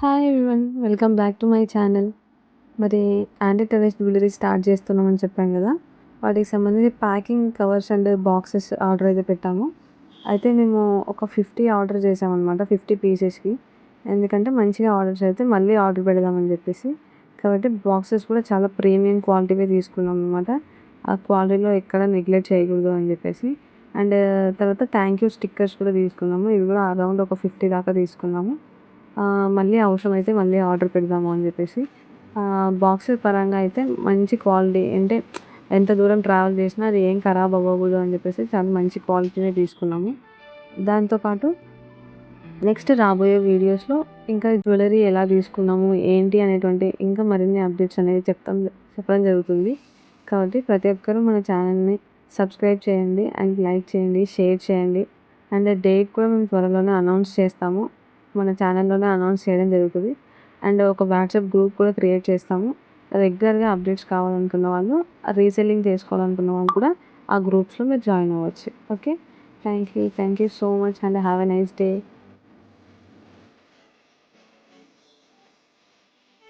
Hi everyone. Welcome back to my channel. మరి anti terrorist jewellery start చేస్తున్నామని చెప్పాం కదా! వాటికి సంబంధించి packing covers and boxes order అయితే పెట్టాము. అయితే మేము ఒక 50 ఆర్డర్ చేసామనమాట. 50 పీసెస్‌కి. ఎందుకంటే మంచిగా ఆర్డర్స్ అయితే మళ్ళీ ఆర్డర్ పెడదామని చెప్పేసి. కాబట్టి బాక్సెస్ కూడా చాలా ప్రీమియం క్వాలిటీవే తీసుకున్నాం అనమాట. ఆ క్వాలిటీలో ఎక్కడ నెగ్లెక్ట్ చేయకూడదు అని చెప్పేసి. అండ్ తర్వాత థ్యాంక్ యూ స్టిక్కర్స్ కూడా తీసుకున్నాము. ఇవి కూడా అరౌండ్ ఒక 50 దాకా తీసుకున్నాము. మళ్ళీ అవసరమైతే మళ్ళీ ఆర్డర్ పెడదాము అని చెప్పేసి. బాక్సెస్ పరంగా అయితే మంచి క్వాలిటీ అంటే ఎంత దూరం ట్రావెల్ చేసినా అది ఏం ఖరాబ్ అవ్వకూడదు అని చెప్పేసి చాలా మంచి క్వాలిటీనే తీసుకున్నాము. దాంతో పాటు నెక్స్ట్ రాబోయే వీడియోస్‌లో ఇంకా జ్యువెలరీ ఎలా తీసుకున్నాము, ఏంటి అనేటువంటి ఇంకా మరిన్ని అప్డేట్స్ అనేవి చెప్పడం జరుగుతుంది. కాబట్టి ప్రతి ఒక్కరూ మన ఛానల్‌ని సబ్స్క్రైబ్ చేయండి అండ్ లైక్ చేయండి, షేర్ చేయండి. అండ్ డేట్ కూడా మేము త్వరలోనే అనౌన్స్ చేస్తాము. మన ఛానల్‌లోనే అనౌన్స్ చేయడం జరుగుతది. అండ్ ఒక వాట్సాప్ గ్రూప్ కూడా క్రియేట్ చేస్తాము. రెగ్యులర్‌గా అప్డేట్స్ కావాలనుకున్న వాళ్ళు, రీసెల్లింగ్ చేసుకోవాలనుకున్న వాళ్ళు కూడా ఆ గ్రూప్స్‌లో మీరు జాయిన్ అవ్వచ్చు. Okay. Thank you so much and have a nice day.